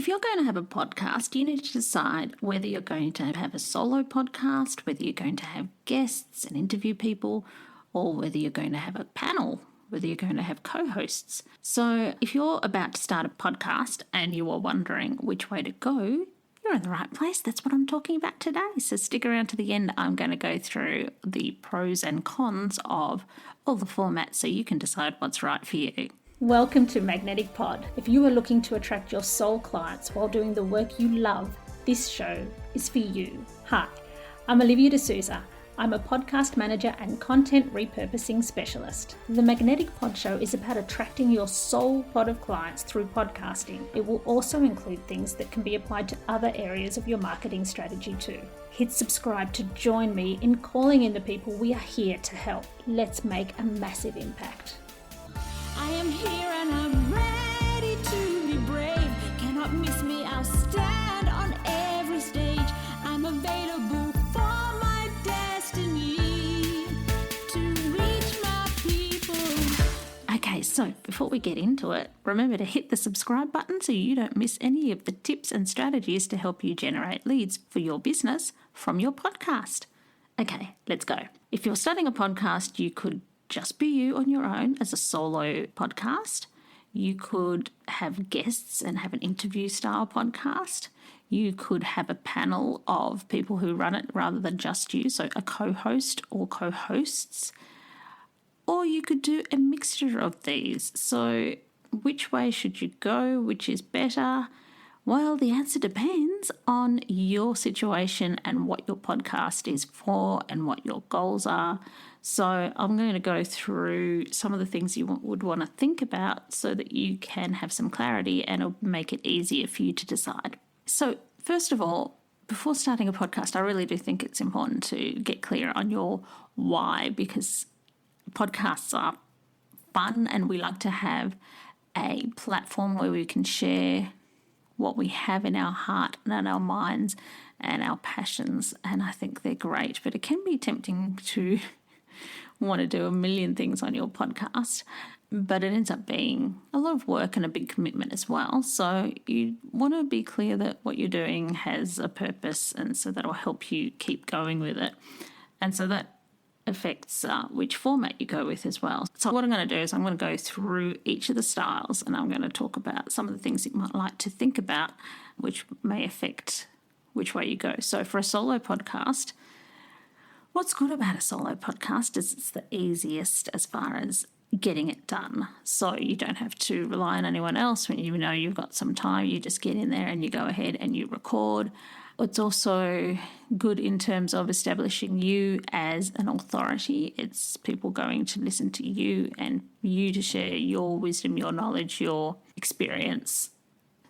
If you're going to have a podcast, you need to decide whether you're going to have a solo podcast, whether you're going to have guests and interview people, or whether you're going to have a panel, whether you're going to have co-hosts. So if you're about to start a podcast and you are wondering which way to go, you're in the right place. That's what I'm talking about today. So stick around to the end. I'm going to go through the pros and cons of all the formats so you can decide what's right for you. Welcome to Magnetic Pod. If you are looking to attract your soul clients while doing the work you love, this show is for you. Hi, I'm Olivia D'Souza. I'm a podcast manager and content repurposing specialist. The Magnetic Pod Show is about attracting your soul pod of clients through podcasting. It will also include things that can be applied to other areas of your marketing strategy too. Hit subscribe to join me in calling in the people we are here to help. Let's make a massive impact. I am here and I'm ready to be brave. Cannot miss me, I'll stand on every stage. I'm available for my destiny to reach my people. Okay, so before we get into it, remember to hit the subscribe button so you don't miss any of the tips and strategies to help you generate leads for your business from your podcast. Okay, let's go. If you're starting a podcast, you could just be you on your own as a solo podcast. You could have guests and have an interview style podcast. You could have a panel of people who run it rather than just you, so a co-host or co-hosts. Or you could do a mixture of these. So which way should you go? Which is better? Well, the answer depends on your situation and what your podcast is for and what your goals are. So I'm going to go through some of the things you would want to think about so that you can have some clarity and it'll make it easier for you to decide. So first of all, before starting a podcast, I really do think it's important to get clear on your why, because podcasts are fun and we like to have a platform where we can share what we have in our heart and in our minds and our passions, and I think they're great, but it can be tempting to want to do a million things on your podcast, but it ends up being a lot of work and a big commitment as well. So you want to be clear that what you're doing has a purpose, and so that'll help you keep going with it. And so that affects which format you go with as well. So what I'm going to do is I'm going to go through each of the styles and I'm going to talk about some of the things that you might like to think about which may affect which way you go. So for a solo podcast, what's good about a solo podcast is it's the easiest as far as getting it done. So you don't have to rely on anyone else. When you know you've got some time, you just get in there and you go ahead and you record. It's also good in terms of establishing you as an authority. It's people going to listen to you and you to share your wisdom, your knowledge, your experience.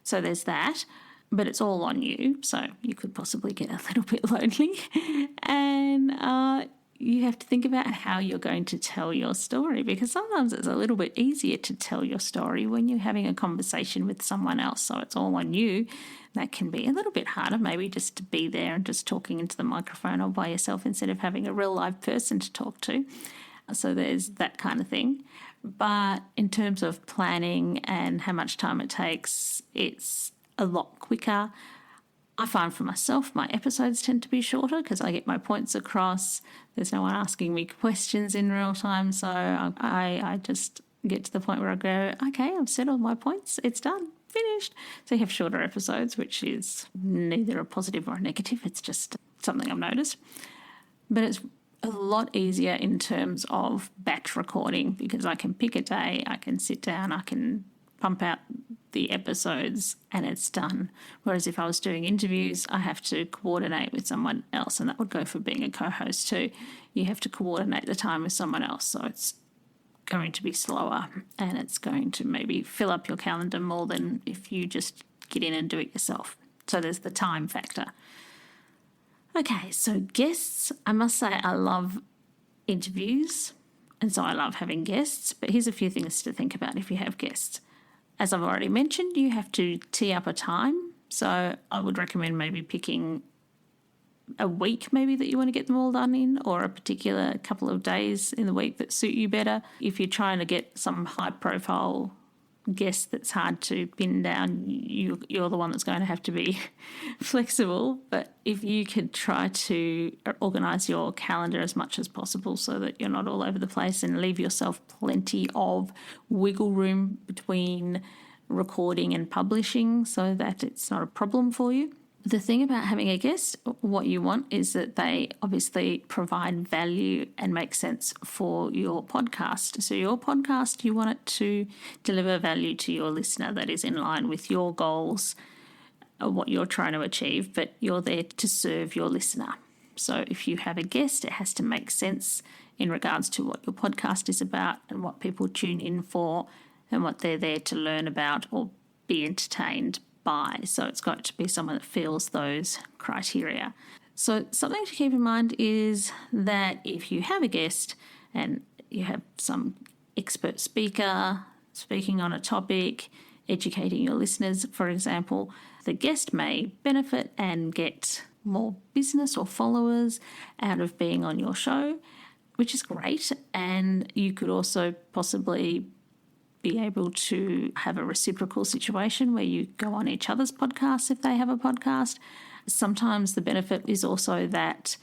So there's that. But it's all on you, so you could possibly get a little bit lonely. And you have to think about how you're going to tell your story, because sometimes it's a little bit easier to tell your story when you're having a conversation with someone else, so it's all on you. That can be a little bit harder, maybe just to be there and just talking into the microphone all by yourself instead of having a real live person to talk to. So there's that kind of thing. But in terms of planning and how much time it takes, it's a lot quicker. I find for myself, my episodes tend to be shorter because I get my points across. There's no one asking me questions in real time. So I just get to the point where I go, okay, I've said all my points. It's done, finished. So you have shorter episodes, which is neither a positive or a negative. It's just something I've noticed. But it's a lot easier in terms of batch recording because I can pick a day, I can sit down, I can pump out the episodes and it's done. Whereas if I was doing interviews, I have to coordinate with someone else, and that would go for being a co-host too. You have to coordinate the time with someone else, so it's going to be slower and it's going to maybe fill up your calendar more than if you just get in and do it yourself. So there's the time factor. Okay, so guests, I must say I love interviews, and so I love having guests, but here's a few things to think about if you have guests. As I've already mentioned, you have to tee up a time. So I would recommend maybe picking a week maybe that you want to get them all done in, or a particular couple of days in the week that suit you better. If you're trying to get some high profile guest that's hard to pin down, you're the one that's going to have to be flexible. But if you could try to organise your calendar as much as possible so that you're not all over the place, and leave yourself plenty of wiggle room between recording and publishing so that it's not a problem for you. The thing about having a guest, what you want is that they obviously provide value and make sense for your podcast. So your podcast, you want it to deliver value to your listener that is in line with your goals, what you're trying to achieve, but you're there to serve your listener. So if you have a guest, it has to make sense in regards to what your podcast is about and what people tune in for and what they're there to learn about or be entertained by. So it's got to be someone that fills those criteria. So something to keep in mind is that if you have a guest and you have some expert speaker speaking on a topic, educating your listeners, for example, the guest may benefit and get more business or followers out of being on your show, which is great. And you could also possibly be able to have a reciprocal situation where you go on each other's podcasts if they have a podcast. Sometimes the benefit is also that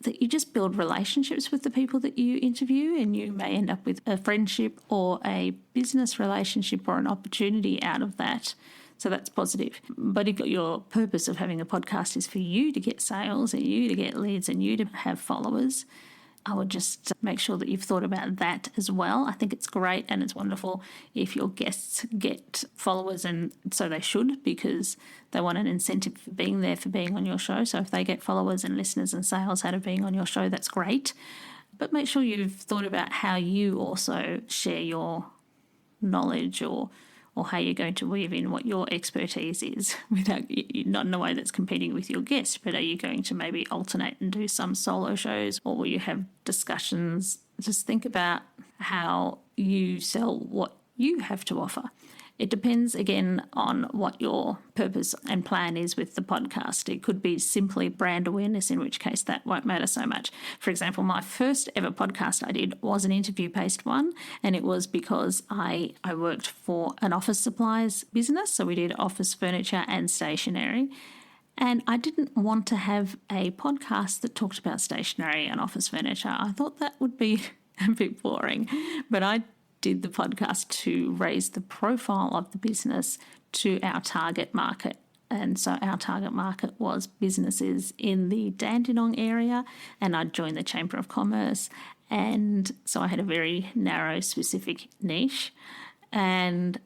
you just build relationships with the people that you interview, and you may end up with a friendship or a business relationship or an opportunity out of that. So that's positive. But if your purpose of having a podcast is for you to get sales and you to get leads and you to have followers, I would just make sure that you've thought about that as well. I think it's great and it's wonderful if your guests get followers, and so they should, because they want an incentive for being there, for being on your show. So if they get followers and listeners and sales out of being on your show, that's great. But make sure you've thought about how you also share your knowledge or how you're going to weave in what your expertise is, without not in a way that's competing with your guest. But are you going to maybe alternate and do some solo shows, or will you have discussions? Just think about how you sell what you have to offer. It depends, again, on what your purpose and plan is with the podcast. It could be simply brand awareness, in which case that won't matter so much. For example, my first ever podcast I did was an interview-based one, and it was because I worked for an office supplies business, so we did office furniture and stationery. And I didn't want to have a podcast that talked about stationery and office furniture. I thought that would be a bit boring, but I did the podcast to raise the profile of the business to our target market. And so our target market was businesses in the Dandenong area, and I'd joined the Chamber of Commerce. And so I had a very narrow, specific niche, and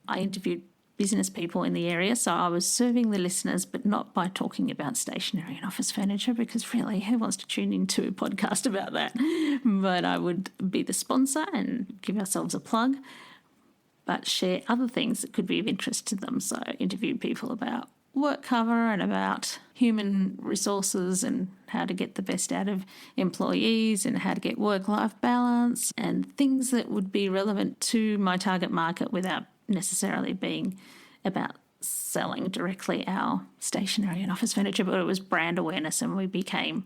I interviewed business people in the area. So I was serving the listeners, but not by talking about stationery and office furniture, because really, who wants to tune into a podcast about that? But I would be the sponsor and give ourselves a plug, but share other things that could be of interest to them. So I interviewed people about work cover and about human resources and how to get the best out of employees and how to get work-life balance and things that would be relevant to my target market without necessarily being about selling directly our stationery and office furniture, but it was brand awareness, and we became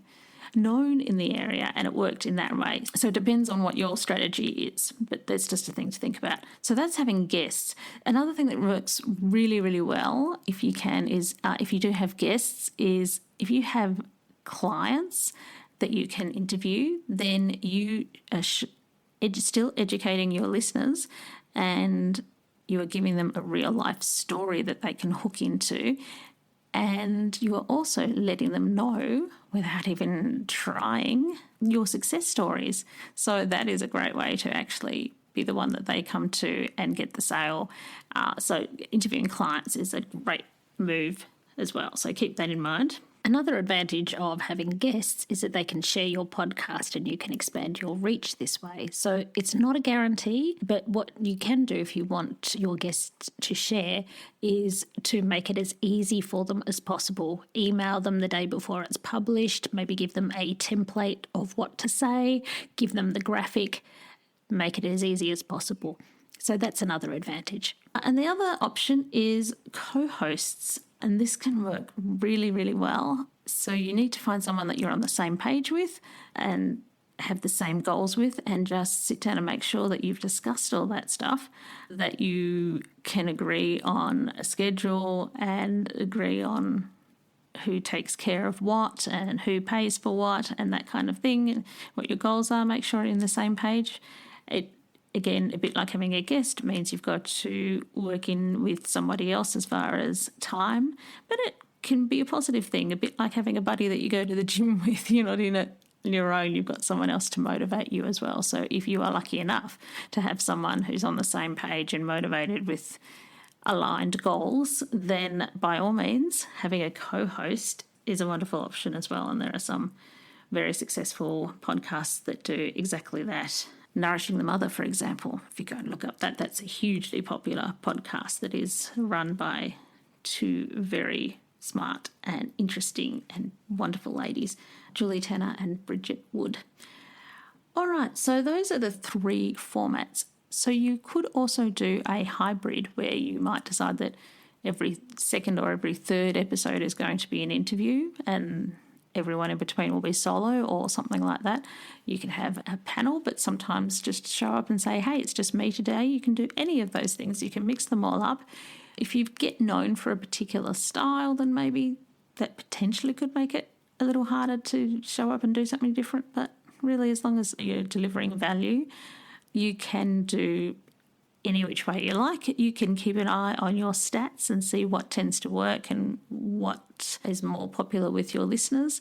known in the area, and it worked in that way. So it depends on what your strategy is, but there's just a thing to think about. So that's having guests. Another thing that works really, really well, if you can, is if you do have guests, is if you have clients that you can interview, then you are still educating your listeners, and you are giving them a real life story that they can hook into, and you are also letting them know, without even trying, your success stories. So that is a great way to actually be the one that they come to and get the sale. So interviewing clients is a great move as well. So keep that in mind. Another advantage of having guests is that they can share your podcast and you can expand your reach this way. So it's not a guarantee, but what you can do if you want your guests to share is to make it as easy for them as possible. Email them the day before it's published, maybe give them a template of what to say, give them the graphic, make it as easy as possible. So that's another advantage. And the other option is co-hosts. And this can work really, really well. So you need to find someone that you're on the same page with, and have the same goals with, and just sit down and make sure that you've discussed all that stuff, that you can agree on a schedule and agree on who takes care of what and who pays for what and that kind of thing, and what your goals are. Make sure you're on the same page. It, again, a bit like having a guest, means you've got to work in with somebody else as far as time, but it can be a positive thing, a bit like having a buddy that you go to the gym with. You're not in it on your own, you've got someone else to motivate you as well. So if you are lucky enough to have someone who's on the same page and motivated with aligned goals, then by all means, having a co-host is a wonderful option as well. And there are some very successful podcasts that do exactly that. Nourishing the Mother, for example, if you go and look up that, that's a hugely popular podcast that is run by two very smart and interesting and wonderful ladies, Julie Tanner and Bridget Wood. All right, so those are the 3 formats. So you could also do a hybrid where you might decide that every second or every third episode is going to be an interview and everyone in between will be solo or something like that. You can have a panel, but sometimes just show up and say, hey, it's just me today. You can do any of those things. You can mix them all up. If you get known for a particular style, then maybe that potentially could make it a little harder to show up and do something different. But really, as long as you're delivering value, you can do any which way you like. You can keep an eye on your stats and see what tends to work and what is more popular with your listeners.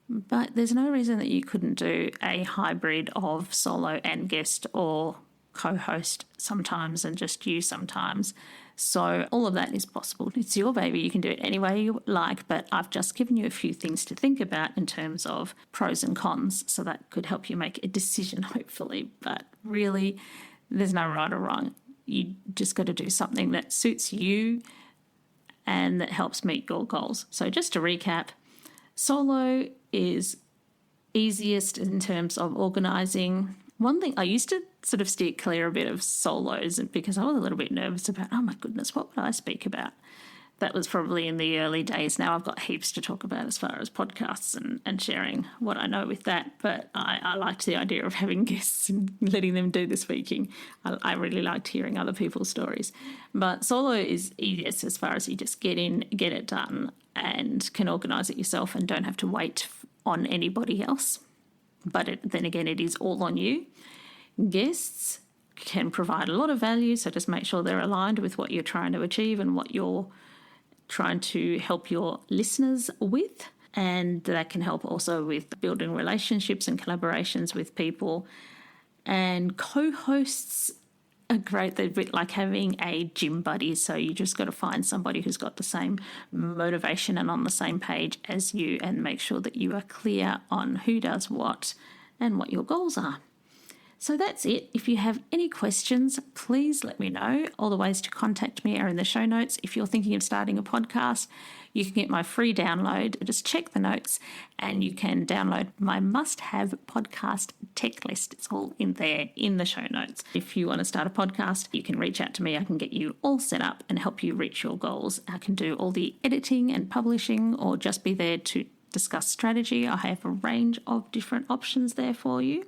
But there's no reason that you couldn't do a hybrid of solo and guest, or co-host sometimes and just you sometimes. So all of that is possible. It's your baby. You can do it any way you like, but I've just given you a few things to think about in terms of pros and cons, so that could help you make a decision, hopefully. But really, there's no right or wrong. You just got to do something that suits you and that helps meet your goals. So just to recap, solo is easiest in terms of organising. One thing, I used to sort of steer clear a bit of solos because I was a little bit nervous about, oh my goodness, what would I speak about? That was probably in the early days. Now I've got heaps to talk about as far as podcasts and sharing what I know with that. But I liked the idea of having guests and letting them do the speaking. I really liked hearing other people's stories. But solo is easiest as far as you just get in, get it done, and can organise it yourself and don't have to wait on anybody else. But then again, it is all on you. Guests can provide a lot of value, so just make sure they're aligned with what you're trying to achieve and what you're trying to help your listeners with. And that can help also with building relationships and collaborations with people. And co-hosts are great. They're a bit like having a gym buddy, so you just got to find somebody who's got the same motivation and on the same page as you, and make sure that you are clear on who does what and what your goals are. So that's it. If you have any questions, please let me know. All the ways to contact me are in the show notes. If you're thinking of starting a podcast, you can get my free download. Just check the notes and you can download my must-have podcast tech list. It's all in there in the show notes. If you want to start a podcast, you can reach out to me. I can get you all set up and help you reach your goals. I can do all the editing and publishing, or just be there to discuss strategy. I have a range of different options there for you.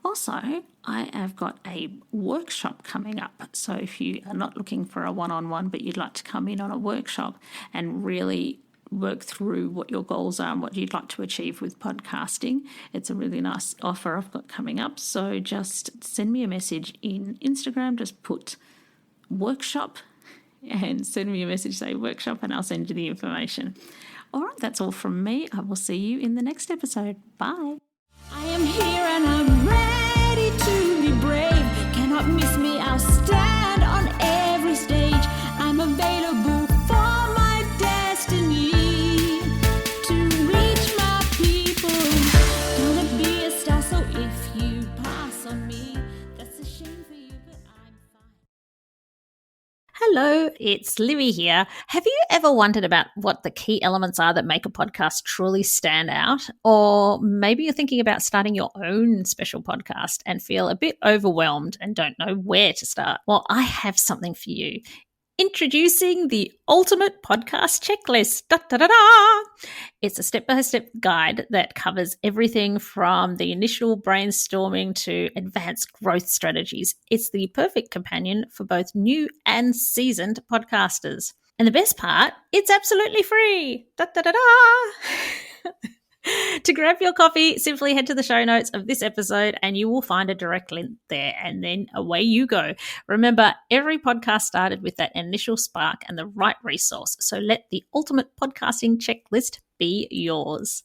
Also, I have got a workshop coming up. So if you are not looking for a one-on-one, but you'd like to come in on a workshop and really work through what your goals are and what you'd like to achieve with podcasting, it's a really nice offer I've got coming up. So just send me a message in Instagram, just put workshop and send me a message, say workshop, and I'll send you the information. All right, that's all from me. I will see you in the next episode. Bye. I am here and I'm ready to be brave. Cannot miss me, I'll stand on every stage. I'm available for my destiny, to reach my people. Gonna be a star, so if you pass on me, that's a shame for you, but I'm fine. Hello, it's Livy here. Have you ever wondered about what the key elements are that make a podcast truly stand out? Or maybe you're thinking about starting your own special podcast and feel a bit overwhelmed and don't know where to start. Well, I have something for you. Introducing the ultimate podcast checklist. Da, da, da, da. It's a step-by-step guide that covers everything from the initial brainstorming to advanced growth strategies. It's the perfect companion for both new and seasoned podcasters. And the best part, it's absolutely free. Da, da, da, da. To grab your copy, simply head to the show notes of this episode and you will find a direct link there, and then away you go. Remember, every podcast started with that initial spark and the right resource, so let the ultimate podcasting checklist be yours.